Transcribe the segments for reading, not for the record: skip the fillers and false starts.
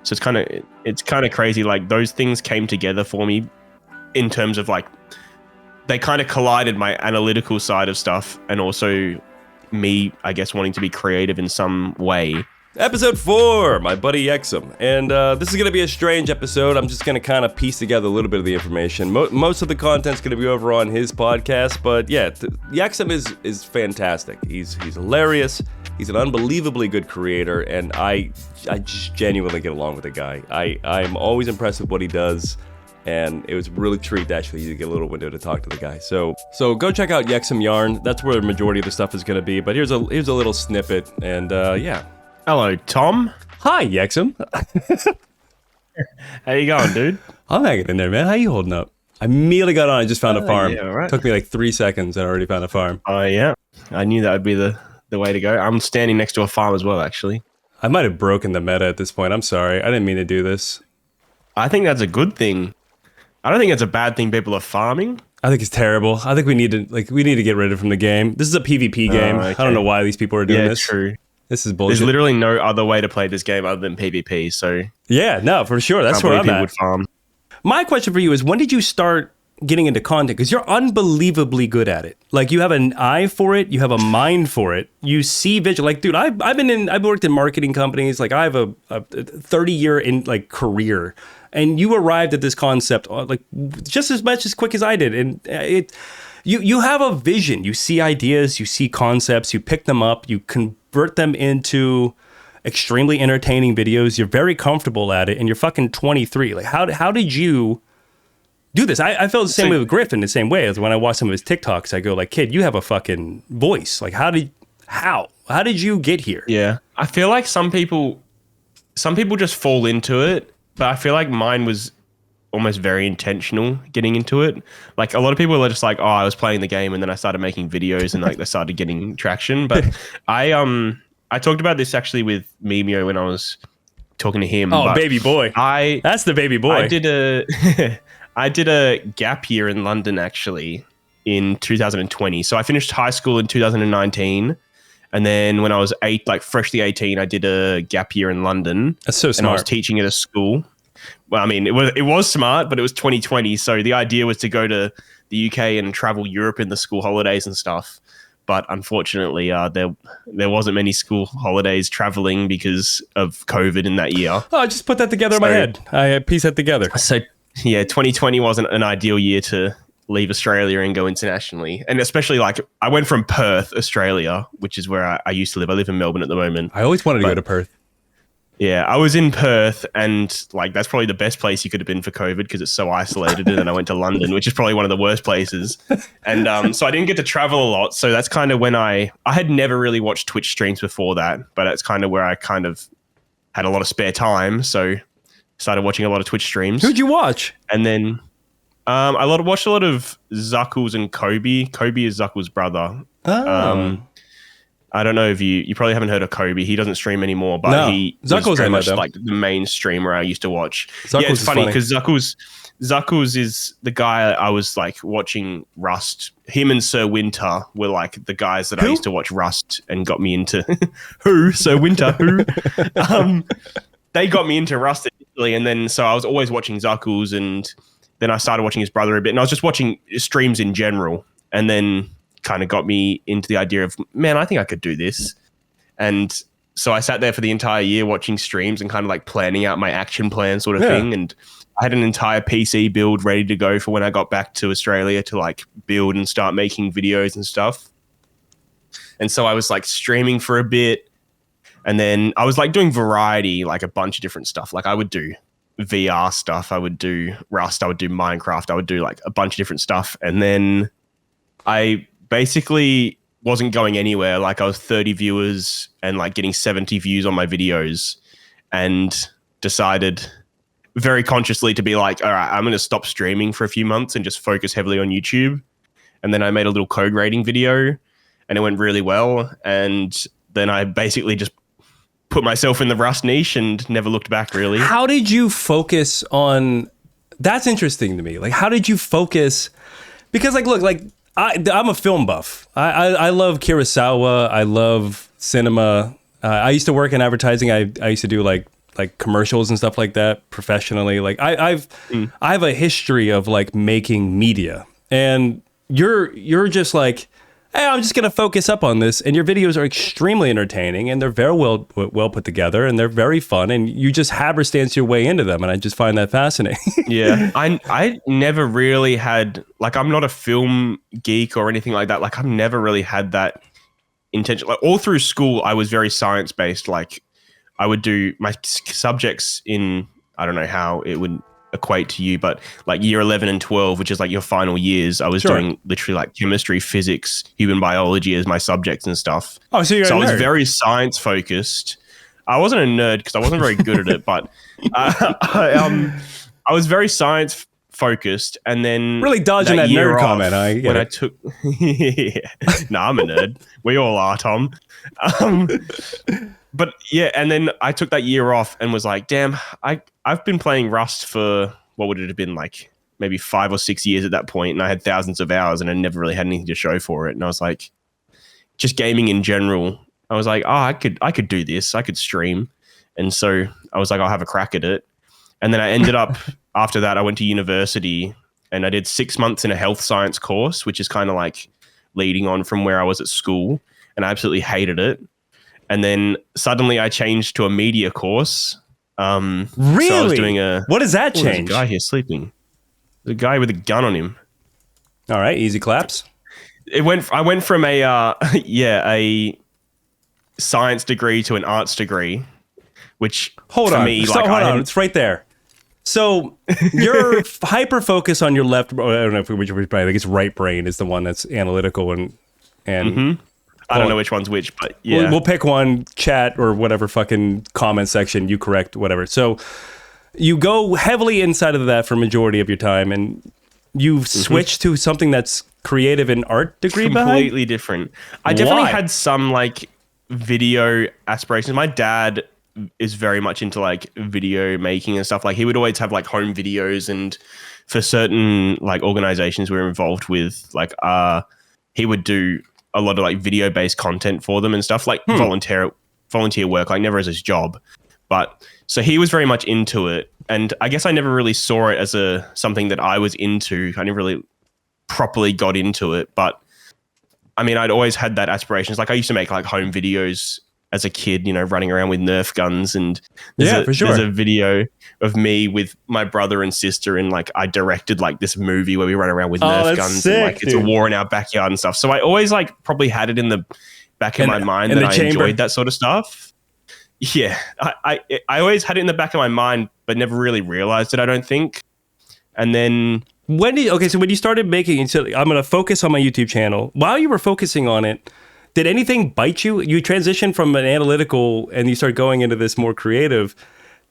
So it's kind of crazy. Like those things came together for me in terms of like they kind of collided my analytical side of stuff and also me, I guess, wanting to be creative in some way. Episode 4, my buddy Yexom. And this is going to be a strange episode. I'm just going to kind of piece together a little bit of the information. Most of the content's going to be over on his podcast, but yeah, Yexom is fantastic. He's hilarious. He's an unbelievably good creator, and I just genuinely get along with the guy. I'm always impressed with what he does, and it was really a treat to actually get a little window to talk to the guy. So go check out Yexom Yarn. That's where the majority of the stuff is going to be, but here's a little snippet, and yeah. Hello, Tom. Hi, Yexom. How you going, dude? I'm hanging in there, man. How you holding up? I immediately got on. I just found a farm. Yeah, right. Took me like 3 seconds and I already found a farm. Oh, yeah. I knew that would be the way to go. I'm standing next to a farm as well, actually. I might have broken the meta at this point. I'm sorry. I didn't mean to do this. I think that's a good thing. I don't think it's a bad thing people are farming. I think it's terrible. I think we need to get rid of it from the game. This is a PvP game. Okay. I don't know why these people are doing this. Yeah, true. This is bullshit. There's literally no other way to play this game other than PvP, so... Yeah, no, for sure. That's where I'm at. Would farm. My question for you is, when did you start getting into content? Because you're unbelievably good at it. Like, you have an eye for it. You have a mind for it. You see vision. Like, dude, I've worked in marketing companies. Like, I have a 30-year in like career. And you arrived at this concept like just as quick as I did. And you have a vision. You see ideas. You see concepts. You pick them up. You convert them into extremely entertaining videos. You're very comfortable at it, and you're fucking 23. Like, how did you do this? I felt the same way with Griffin, the same way as when I watch some of his TikToks. I go like, kid, you have a fucking voice. Like, how did you get here? Yeah, I feel like some people just fall into it, but I feel like mine was almost very intentional getting into it. Like, a lot of people are just like, oh, I was playing the game and then I started making videos and like they started getting traction. But I talked about this actually with Mimio when I was talking to him. Oh, baby boy. That's the baby boy. I did a gap year in London actually in 2020. So I finished high school in 2019. And then when I was freshly 18, I did a gap year in London. That's so smart. And I was teaching at a school. Well, I mean, it was smart, but it was 2020. So the idea was to go to the UK and travel Europe in the school holidays and stuff. But unfortunately, there wasn't many school holidays traveling because of COVID in that year. Oh, I just put that together in my head. I pieced that together. So yeah, 2020 wasn't an ideal year to leave Australia and go internationally. And especially like I went from Perth, Australia, which is where I used to live. I live in Melbourne at the moment. I always wanted to go to Perth. Yeah, I was in Perth, and like that's probably the best place you could have been for COVID because it's so isolated. And then I went to London, which is probably one of the worst places. And so I didn't get to travel a lot. So that's kind of when I had never really watched Twitch streams before that, but that's kind of where I kind of had a lot of spare time. So started watching a lot of Twitch streams. Who'd you watch? And then I watched a lot of Zuckles and Kobe. Kobe is Zuckles' brother. Oh. I don't know if you probably haven't heard of Kobe. He doesn't stream anymore, but he was very much like the main streamer I used to watch. Zuckles, yeah, it's funny because Zuckles is the guy I was like watching Rust. Him and Sir Winter were like the guys that I used to watch Rust and got me into who? Sir Winter, who? They got me into Rust initially, and then so I was always watching Zuckles, and then I started watching his brother a bit, and I was just watching streams in general, and then kind of got me into the idea of, man, I think I could do this. And so I sat there for the entire year watching streams and kind of like planning out my action plan sort of thing. And I had an entire PC build ready to go for when I got back to Australia to like build and start making videos and stuff. And so I was like streaming for a bit, and then I was like doing variety, like a bunch of different stuff. Like I would do VR stuff, I would do Rust, I would do Minecraft, I would do like a bunch of different stuff. And then I basically wasn't going anywhere. Like I was 30 viewers and like getting 70 views on my videos, and decided very consciously to be like, all right, I'm going to stop streaming for a few months and just focus heavily on YouTube. And then I made a little code grading video and it went really well. And then I basically just put myself in the Rust niche and never looked back really. How did you focus on, that's interesting to me. Like, how did you focus? Because like, look, like, I'm a film buff. I love Kurosawa. I love cinema. I used to work in advertising. I used to do like like commercials and stuff like that professionally. Like I have a history of like making media, and you're just like, hey, I'm just gonna focus up on this, and your videos are extremely entertaining, and they're very well put together, and they're very fun, and you just haberstance your way into them, and I just find that fascinating. Yeah, I never really had, like, I'm not a film geek or anything like that. Like, I've never really had that intention. Like, all through school, I was very science based. Like, I would do my subjects in, I don't know how it would equate to you, but like year 11 and 12, which is like your final years, I was doing literally like chemistry, physics, human biology as my subjects and stuff. Oh, so I was very science focused. I wasn't a nerd because I wasn't very good at it, but I was very science focused. And then really dodging that nerd comment. I took, nah, I'm a nerd. We all are, Tom. But yeah, and then I took that year off and was like, damn, I've been playing Rust for, what would it have been, like maybe 5 or 6 years at that point, and I had thousands of hours and I never really had anything to show for it. And I was like, just gaming in general, I was like, oh, I could do this. I could stream. And so I was like, I'll have a crack at it. And then I ended up, after that, I went to university and I did 6 months in a health science course, which is kind of like leading on from where I was at school, and I absolutely hated it. And then suddenly I changed to a media course. Really? So I was doing what does that change? There's a guy here sleeping. There's a guy with a gun on him. All right, easy claps. I went from a science degree to an arts degree, which hold on, it's right there. So you're hyper focused on your left. I don't know which brain. I think it's right brain is the one that's analytical and. Mm-hmm. I don't know which one's which, but yeah. We'll pick one, chat or whatever fucking comment section, you correct, whatever. So you go heavily inside of that for majority of your time, and you've switched to something that's creative and art degree completely different. I definitely had some like video aspirations. My dad is very much into like video making and stuff. Like he would always have like home videos, and for certain like organizations we were involved with, like he would do a lot of like video based content for them and stuff, like volunteer work, like never as his job. But so he was very much into it. And I guess I never really saw it as something that I was into. I never really properly got into it. But I mean, I'd always had that aspirations. Like I used to make like home videos as a kid, you know, running around with Nerf guns, and for sure. There's a video of me with my brother and sister, and like I directed like this movie where we run around with Nerf guns, sick, and like it's a war in our backyard and stuff. So I always like probably had it in the back of my mind that I enjoyed that sort of stuff. Yeah, I always had it in the back of my mind, but never really realized it, I don't think. And then when you started making, so I'm going to focus on my YouTube channel. While you were focusing on it, did anything bite you? You transitioned from an analytical and you start going into this more creative.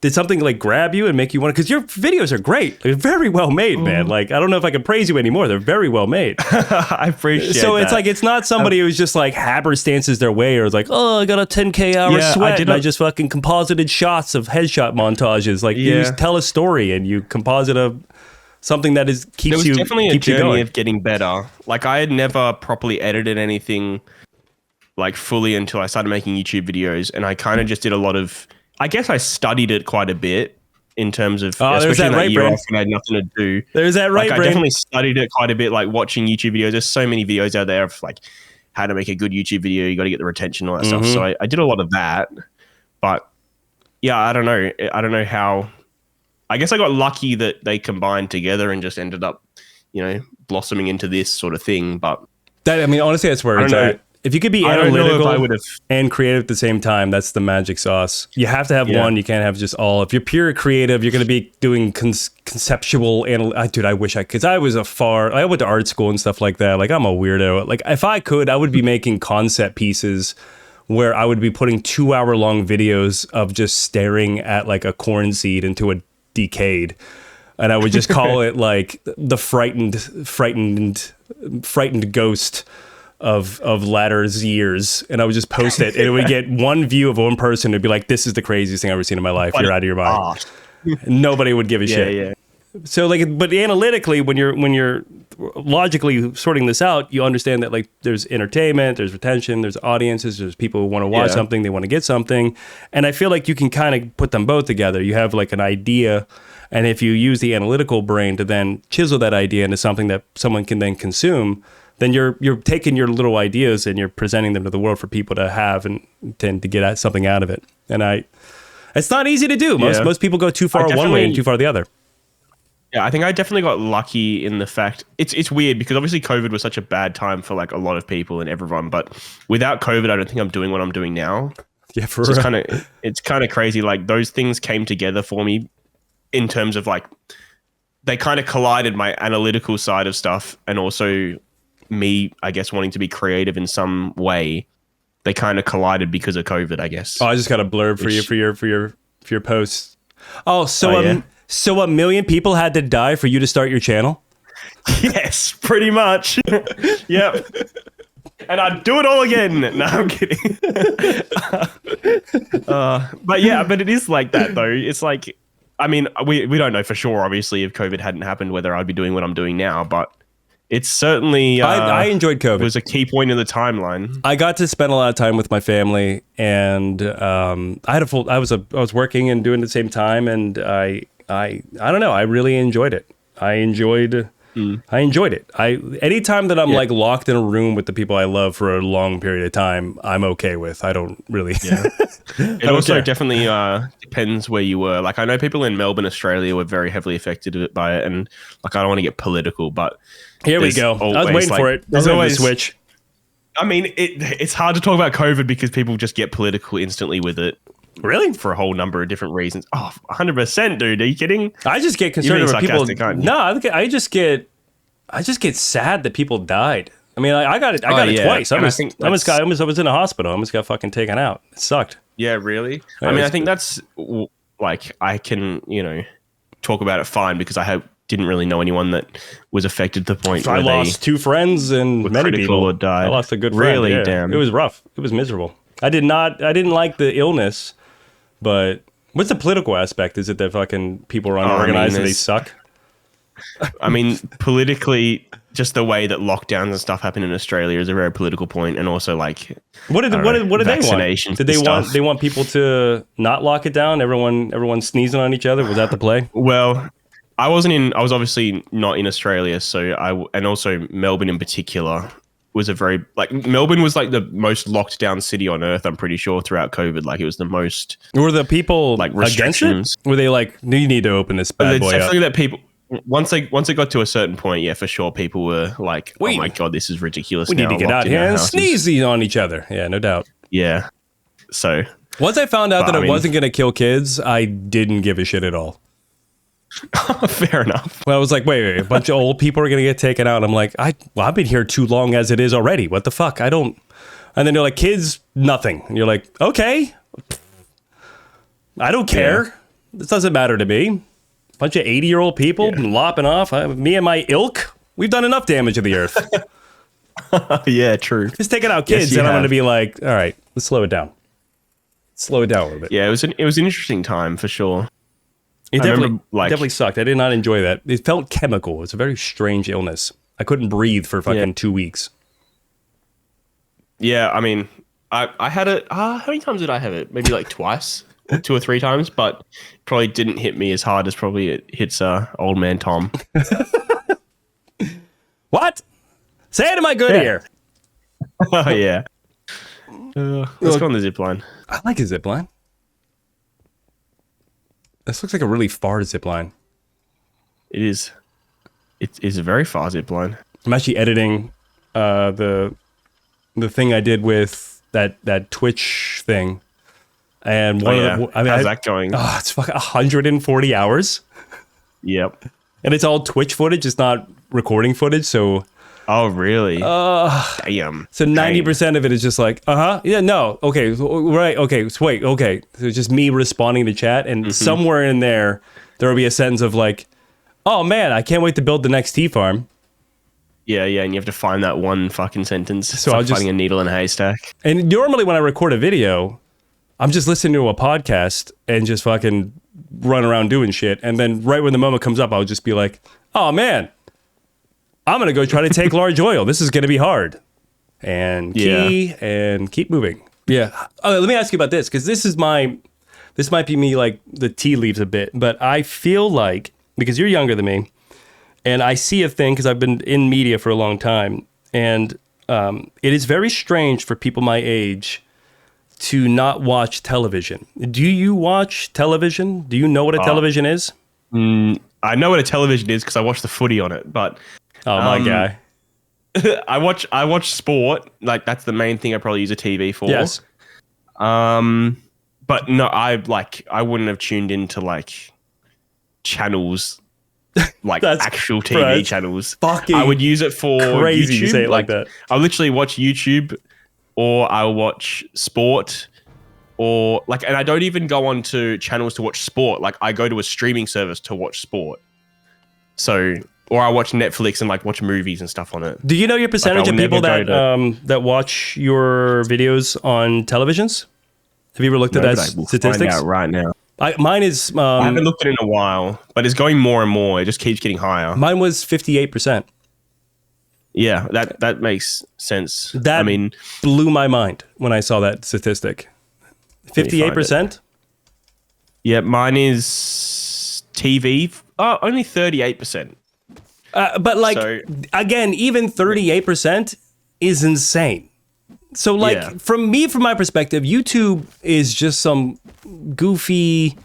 Did something like grab you and make you want to? Because your videos are great. They're very well made, man. Like, I don't know if I can praise you anymore. They're very well made. I appreciate So that. it's like, it's not somebody who's just like haberstances their way or is like, oh, I got a 10K hour sweat and I just fucking composited shots of headshot montages. Like, you just tell a story and you composite something that keeps you going. There was definitely a journey of getting better. Like, I had never properly edited anything like fully until I started making YouTube videos, and I kind of just did a lot of, I guess I studied it quite a bit in terms of, especially in that year off when I had nothing to do. There's that right brain. I definitely studied it quite a bit, like watching YouTube videos. There's so many videos out there of like how to make a good YouTube video. You got to get the retention, all that stuff. So I did a lot of that, but yeah, I don't know how, I guess I got lucky that they combined together and just ended up, you know, blossoming into this sort of thing. But that, I mean, honestly, that's where it's at. If you could be analytical and creative at the same time, that's the magic sauce. You have to have one. You can't have just all. If you're pure creative, you're going to be doing conceptual. Dude, I wish because I went to art school and stuff like that. Like, I'm a weirdo. Like, if I could, I would be making concept pieces where I would be putting 2-hour-long videos of just staring at like a corn seed into a decayed. And I would just call it like the frightened ghost of Ladder's years, and I would just post it, and it would get one view of one person. It'd be like, "This is the craziest thing I've ever seen in my life. You're out of your mind." Nobody would give a shit. Yeah. So like, but analytically, when you're logically sorting this out, you understand that like there's entertainment, there's retention, there's audiences, there's people who want to watch something, they want to get something, and I feel like you can kind of put them both together. You have like an idea, and if you use the analytical brain to then chisel that idea into something that someone can then consume, then you're taking your little ideas and you're presenting them to the world for people to have and tend to get something out of it. And it's not easy to do. Most people go too far one way and too far the other. Yeah, I think I definitely got lucky in the fact it's weird because obviously COVID was such a bad time for like a lot of people and everyone, but without COVID, I don't think I'm doing what I'm doing now. Yeah, for real. It's kind of crazy. Like those things came together for me in terms of like they kind of collided my analytical side of stuff and also me, I guess, wanting to be creative in some way. They kind of collided because of COVID, I guess. Oh, I just got a blurb for you for your posts. Oh, so a million people had to die for you to start your channel? Yes, pretty much. Yep. And I'd do it all again. No, I'm kidding. But it is like that, though. It's like, I mean, we don't know for sure, obviously, if COVID hadn't happened, whether I'd be doing what I'm doing now. But it's certainly... I enjoyed COVID. It was a key point in the timeline. I got to spend a lot of time with my family, and I was working and doing it at the same time, and I don't know. I really enjoyed it. I enjoyed it. Anytime that I'm like locked in a room with the people I love for a long period of time, I'm okay with. I don't really. Yeah. It also definitely depends where you were. Like I know people in Melbourne, Australia, were very heavily affected by it, and like I don't want to get political, but here we go. I was waiting for it. There's always a switch. I mean, it's hard to talk about COVID because people just get political instantly with it. Really? For a whole number of different reasons. Oh, 100%, dude. Are you kidding? I just get concerned about people. No, I just get sad that people died. I mean, I got it twice. I was in a hospital. I almost got fucking taken out. It sucked. Yeah, really? I mean, I think that's like I can, talk about it fine because didn't really know anyone that was affected to the point where I lost 2 friends and many people or died. I lost a good friend. Really? Yeah. Damn. It was rough. It was miserable. I didn't like the illness, but what's the political aspect? Is it that fucking people are unorganized and they suck? I mean, politically, just the way that lockdowns and stuff happen in Australia is a very political point, and also like what did they want? Did they want people to not lock it down? Everyone sneezing on each other? Was that the play? Well, I was obviously not in Australia, and also Melbourne in particular was Melbourne was like the most locked down city on earth, I'm pretty sure, throughout COVID. Like it was the most. Were the people like against it? Were they like, you need to open this bad boy up? That people once it got to a certain point, yeah, for sure, people were like, oh my god, this is ridiculous. We need to get out here and sneeze on each other. Yeah, no doubt. Yeah. So once I found out that it wasn't going to kill kids, I didn't give a shit at all. Fair enough. Well, I was like, wait, a bunch of old people are going to get taken out. I'm like, I've been here too long as it is already. What the fuck? I don't. And then they're like, kids, nothing. And you're like, okay. I don't care. Yeah. This doesn't matter to me. Bunch of 80-year-old people lopping off. Me and my ilk, we've done enough damage to the earth. Yeah, true. Just taking out kids, and I'm going to be like, all right, let's slow it down. Slow it down a little bit. Yeah, it was an interesting time for sure. It definitely sucked. I did not enjoy that. It felt chemical. It was a very strange illness. I couldn't breathe for fucking 2 weeks. Yeah, I mean, I had it. How many times did I have it? Maybe like twice, 2 or 3 times, but probably didn't hit me as hard as probably it hits old man Tom. What? Say it in my good ear. Oh yeah. Let's go on the zip line. I like a zip line. This looks like a really far zip line. It is. It is a very far zip line. I'm actually editing the thing I did with that Twitch thing. And how's that going? Oh, it's fucking 140 hours. Yep. And it's all Twitch footage. It's not recording footage. So. Oh, really? Damn. So 90% of it is just like, yeah, no, okay, right, okay, so wait, okay. So it's just me responding to chat, and somewhere in there will be a sentence of like, oh man, I can't wait to build the next tea farm. Yeah, and you have to find that one fucking sentence. So I'll just finding a needle in a haystack. And normally when I record a video, I'm just listening to a podcast and just fucking run around doing shit. And then right when the moment comes up, I'll just be like, oh man, I'm going to go try to take large oil. This is going to be hard. And and keep moving. Yeah. Oh, let me ask you about this, because this might be me like the tea leaves a bit, but I feel like, because you're younger than me, and I see a thing because I've been in media for a long time, and it is very strange for people my age to not watch television. Do you watch television? Do you know what a television is? I know what a television is because I watch the footy on it, but my guy. I watch sport. Like, that's the main thing I probably use a TV for. Yes. But no, I wouldn't have tuned into like channels, like actual TV channels. Fucking I would use it for crazy YouTube. To say it like that. I literally watch YouTube, or I'll watch sport, or like, and I don't even go on to channels to watch sport. Like, I go to a streaming service to watch sport. So, or I watch Netflix and like watch movies and stuff on it. Do you know your percentage of people that watch your videos on televisions? Have you ever looked at that statistics? Find out right now. Mine is. I haven't looked at it in a while, but it's going more and more. It just keeps getting higher. Mine was 58%. Yeah, that makes sense. That blew my mind when I saw that statistic. 58%? Yeah, mine is TV. Oh, only 38%. But like, again, even 38% is insane. So like, from my perspective, YouTube is just some goofy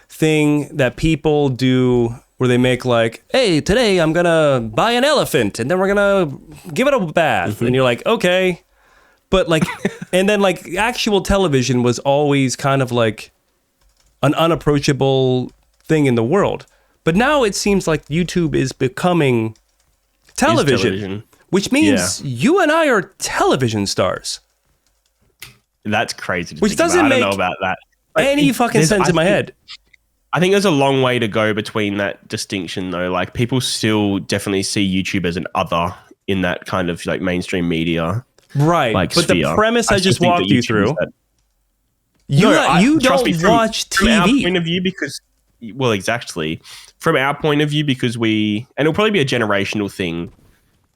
thing that people do where they make like, hey, today I'm going to buy an elephant and then we're going to give it a bath. Mm-hmm. And you're like, okay. But like, and then like actual television was always kind of like an unapproachable thing in the world. But now it seems like YouTube is becoming television. Which means you and I are television stars. That's crazy. Which doesn't make I don't know about that. Any fucking sense in my head. I think there's a long way to go between that distinction, though. Like, people still definitely see YouTube as an other in that kind of like mainstream media, right? Like, but sphere. the premise I just walked you through. You don't watch TV. From our point of view, because exactly. From our point of view, because and it'll probably be a generational thing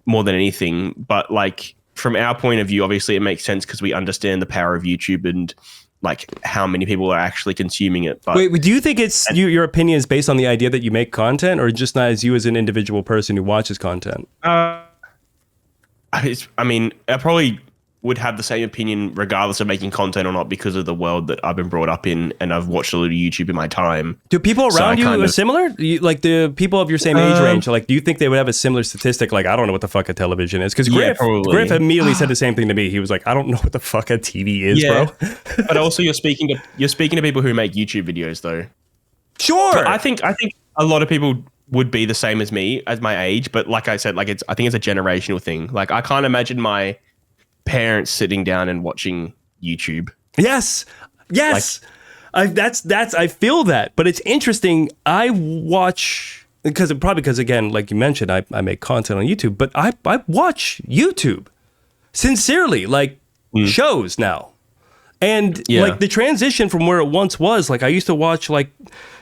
more than anything, but like from our point of view, obviously it makes sense because we understand the power of YouTube and like how many people are actually consuming it. But wait, do you think it's your opinion is based on the idea that you make content, or just not as you as an individual person who watches content? I probably would have the same opinion regardless of making content or not, because of the world that I've been brought up in and I've watched a little YouTube in my time. Do people around you are similar? Like the people of your same age range, like do you think they would have a similar statistic? Like, I don't know what the fuck a television is. Because Griff immediately said the same thing to me. He was like, I don't know what the fuck a TV is, bro. But also you're speaking to people who make YouTube videos though. Sure. But I think a lot of people would be the same as me at my age, but like I said, like I think it's a generational thing. Like, I can't imagine my parents sitting down and watching YouTube. Yes. I feel that, but it's interesting. I watch because again, like you mentioned, I make content on YouTube, but I watch YouTube sincerely, like shows now. And like the transition from where it once was, like I used to watch like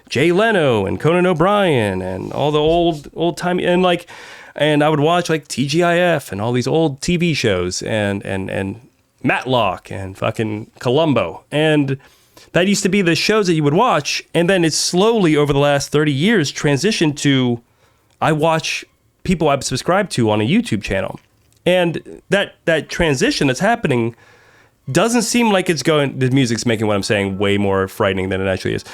Jay Leno and Conan O'Brien and all the old time, and I would watch like TGIF and all these old TV shows and Matlock and fucking Columbo. And that used to be the shows that you would watch. And then it's slowly over the last 30 years transitioned to, I watch people I've subscribed to on a YouTube channel. And that transition that's happening doesn't seem like it's going, the music's making what I'm saying way more frightening than it actually is.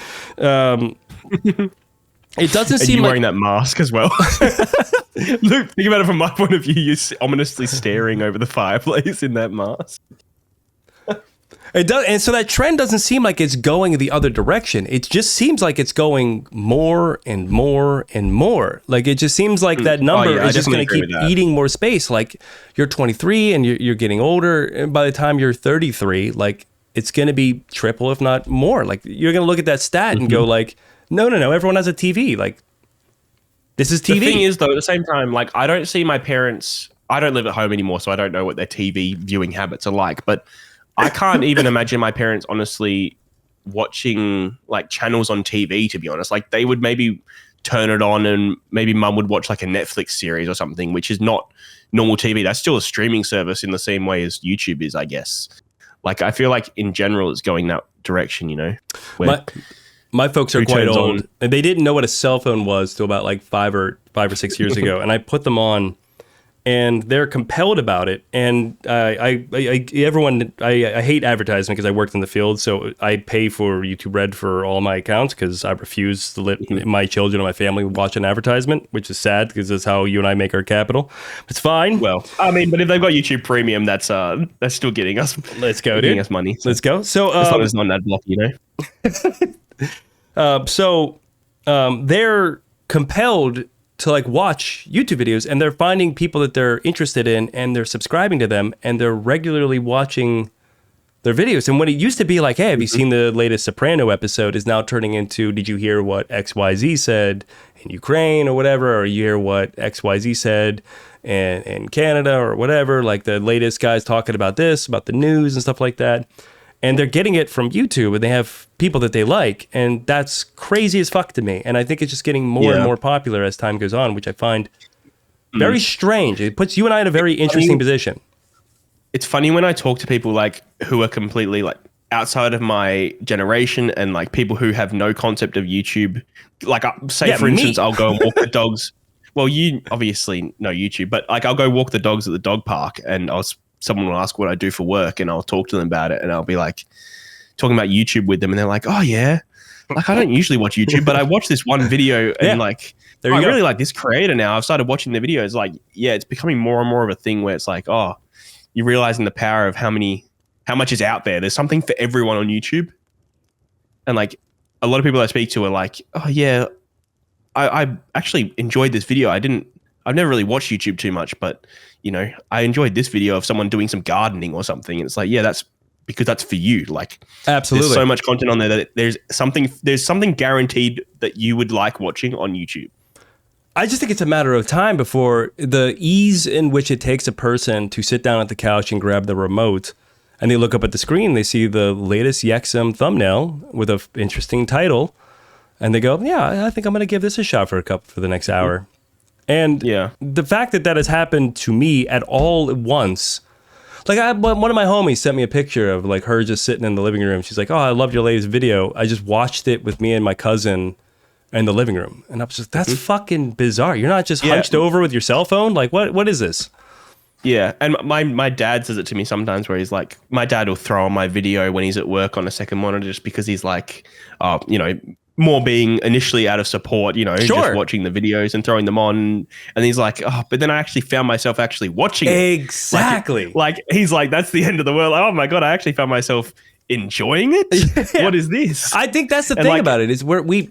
It doesn't seem like... wearing that mask as well. Look, think about it from my point of view. You're ominously staring over the fireplace in that mask. It does, and so that trend doesn't seem like it's going the other direction. It just seems like it's going more and more and more. Like, it just seems like that number is just going to keep eating more space. Like, you're 23 and you're getting older, and by the time you're 33, like, it's going to be triple, if not more. Like, you're going to look at that stat and go like, no, everyone has a TV. Like, this is TV. The thing is, though, at the same time, like, I don't see my parents. I don't live at home anymore, so I don't know what their TV viewing habits are like. But I can't even imagine my parents honestly watching like channels on TV, to be honest. Like they would maybe turn it on and maybe mum would watch like a Netflix series or something, which is not normal TV. That's still a streaming service in the same way as YouTube is, I guess. Like I feel like in general it's going that direction, you know. My folks are quite old, and they didn't know what a cell phone was till about like 5 or 6 years ago. And I put them on, and they're compelled about it. And I hate advertising because I worked in the field, so I pay for YouTube Red for all my accounts because I refuse to let my children and my family watch an advertisement, which is sad because that's how you and I make our capital. It's fine. Well, I mean, but if they've got YouTube Premium, that's still getting us. Let's go, getting dude. us money. So. Let's go. So as long as it's not an ad block, you know. They're compelled to like watch YouTube videos, and they're finding people that they're interested in, and they're subscribing to them, and they're regularly watching their videos. And when it used to be like, hey, have you seen the latest Soprano episode, is now turning into, did you hear what XYZ said in Ukraine or whatever, or you hear what XYZ said in Canada or whatever, like the latest guys talking about this, about the news and stuff like that. And they're getting it from YouTube, and they have people that they like. And that's crazy as fuck to me. And I think it's just getting more and more popular as time goes on, which I find very strange. It puts you and I in a very interesting position. It's funny when I talk to people like who are completely like outside of my generation and like people who have no concept of YouTube. Like say, for instance, I'll go and walk the dogs. Well, you obviously know YouTube, but like I'll go walk the dogs at the dog park, and someone will ask what I do for work, and I'll talk to them about it, and I'll be like talking about YouTube with them, and they're like, oh yeah, like I don't usually watch YouTube, but I watched this one video and like I really like this creator now. I've started watching the videos. Like, yeah, it's becoming more and more of a thing where it's like, oh, you're realizing the power of how much is out there. There's something for everyone on YouTube. And like a lot of people I speak to are like, oh yeah, I actually enjoyed this video. I've never really watched YouTube too much, but you know, I enjoyed this video of someone doing some gardening or something. And it's like, yeah, that's because that's for you. Like, absolutely, there's so much content on there that there's something guaranteed that you would like watching on YouTube. I just think it's a matter of time before the ease in which it takes a person to sit down at the couch and grab the remote, and they look up at the screen, they see the latest Yexom thumbnail with an interesting title, and they go, yeah, I think I'm going to give this a shot for the next hour. And the fact that has happened to me at all at once, like one of my homies sent me a picture of like her just sitting in the living room. She's like, oh, I loved your latest video. I just watched it with me and my cousin in the living room. And I was just, that's fucking bizarre. You're not just hunched over with your cell phone? Like, what is this? Yeah, and my dad says it to me sometimes where he's like, my dad will throw on my video when he's at work on a second monitor just because he's like, you know, more being initially out of support, you know, just watching the videos and throwing them on. And he's like, oh, but then I actually found myself actually watching it. Exactly. Like he's like, that's the end of the world. Oh my God, I actually found myself enjoying it. What is this? I think that's the thing about it is where we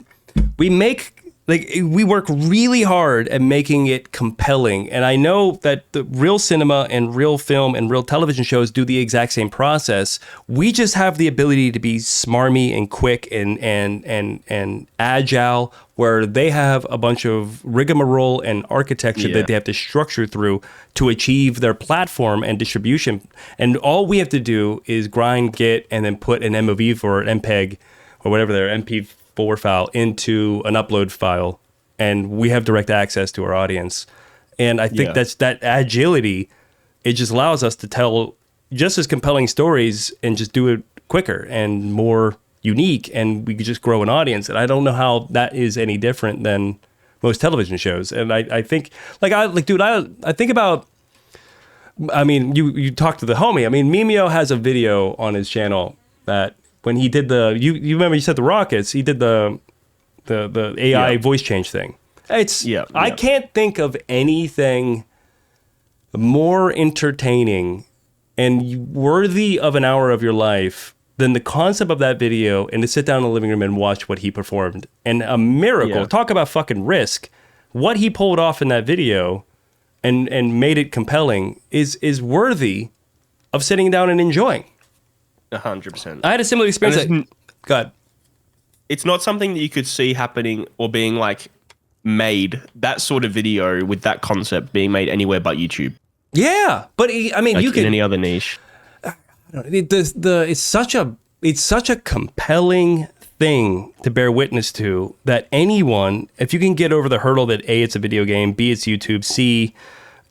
make, like, we work really hard at making it compelling. And I know that the real cinema and real film and real television shows do the exact same process. We just have the ability to be smarmy and quick and agile, where they have a bunch of rigmarole and architecture that they have to structure through to achieve their platform and distribution. And all we have to do is grind, get, and then put an MOV or an MPEG or whatever their MP4 file into an upload file, and we have direct access to our audience. And I think that's that agility. It just allows us to tell just as compelling stories and just do it quicker and more unique, and we could just grow an audience. And I don't know how that is any different than most television shows. And I think I think about, I mean, you talked to the homie. I mean, Mimeo has a video on his channel that when he did you remember you said the rockets, he did the AI voice change thing. I can't think of anything more entertaining and worthy of an hour of your life than the concept of that video, and to sit down in the living room and watch what he performed. And a miracle. Yeah. Talk about fucking risk. What he pulled off in that video and made it compelling is worthy of sitting down and enjoying. 100%. I had a similar experience. God, it's not something that you could see happening or being like made, that sort of video with that concept being made anywhere but YouTube. Yeah, but I mean, like you can in any other niche. It's it's such a compelling thing to bear witness to that anyone, if you can get over the hurdle that A, it's a video game, B, it's YouTube, C,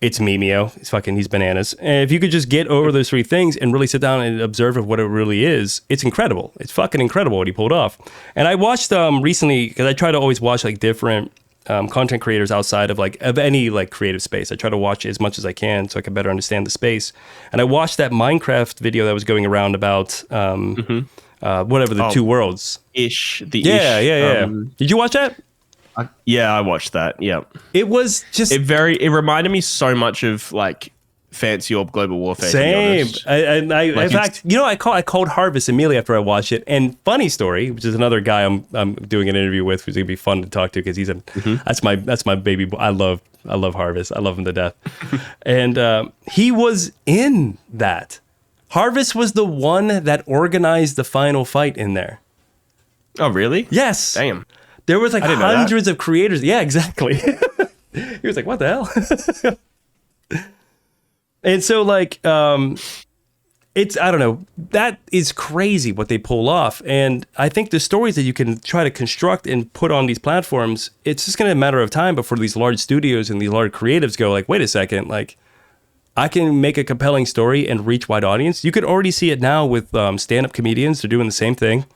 it's Mimeo, he's bananas. And if you could just get over those three things and really sit down and observe of what it really is, it's incredible. It's fucking incredible what he pulled off. And I watched recently, because I try to always watch like different content creators outside of any like creative space. I try to watch as much as I can so I can better understand the space. And I watched that Minecraft video that was going around about whatever the two worlds. Yeah. Did you watch that? Yeah, I watched that. Yeah, it was just it reminded me so much of like Fancy Orb Global Warfare. Same. In fact, I called Harvest immediately after I watched it. And funny story, which is another guy I'm doing an interview with, who's gonna be fun to talk to because he's that's my baby boy. I love Harvest. I love him to death. And he was in that. Harvest was the one that organized the final fight in there. Oh, really? Yes. Damn. There was like hundreds of creators. Yeah, exactly. He was like, what the hell? And so like, it's, I don't know, that is crazy what they pull off. And I think the stories that you can try to construct and put on these platforms, it's just going to be a matter of time before these large studios and these large creatives go like, wait a second, like I can make a compelling story and reach wide audience. You could already see it now with stand-up comedians. They're doing the same thing.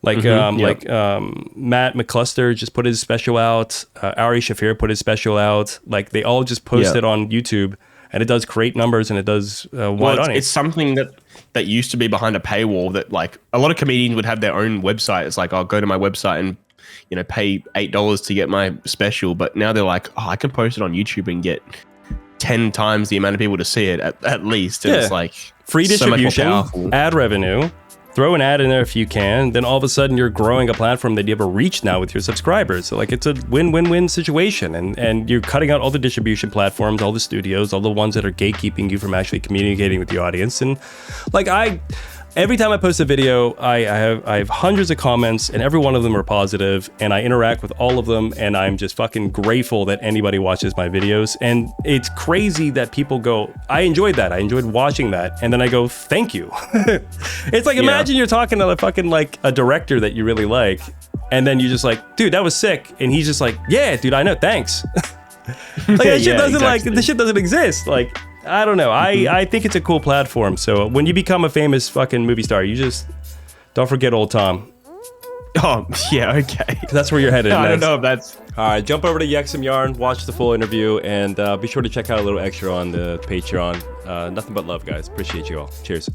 Like Matt McCluster just put his special out. Ari Shafir put his special out. Like they all just post it on YouTube, and it does great numbers and it does wide audience. It's something that used to be behind a paywall. That like a lot of comedians would have their own website. It's like I'll go to my website and pay $8 to get my special. But now they're like, I can post it on YouTube and get 10 times the amount of people to see it at least. And it's like free distribution, so much more powerful. Ad revenue. Throw an ad in there if you can. Then all of a sudden you're growing a platform that you have a reach now with your subscribers. So like it's a win-win-win situation. And you're cutting out all the distribution platforms, all the studios, all the ones that are gatekeeping you from actually communicating with the audience. And like every time I post a video, I have hundreds of comments and every one of them are positive and I interact with all of them and I'm just fucking grateful that anybody watches my videos. And it's crazy that people go, I enjoyed that. I enjoyed watching that. And then I go, thank you. It's like, imagine you're talking to a fucking like a director that you really like. And then you're just like, dude, that was sick. And he's just like, yeah, dude, I know. Thanks. Like that shit doesn't exactly. This shit doesn't exist. Like, I don't know. I think it's a cool platform. So when you become a famous fucking movie star, you just don't forget old Tom. Oh, yeah, okay. That's where you're headed. I don't know if that's... All right, jump over to Yexom Yarn, watch the full interview, and be sure to check out a little extra on the Patreon. Nothing but love, guys. Appreciate you all. Cheers.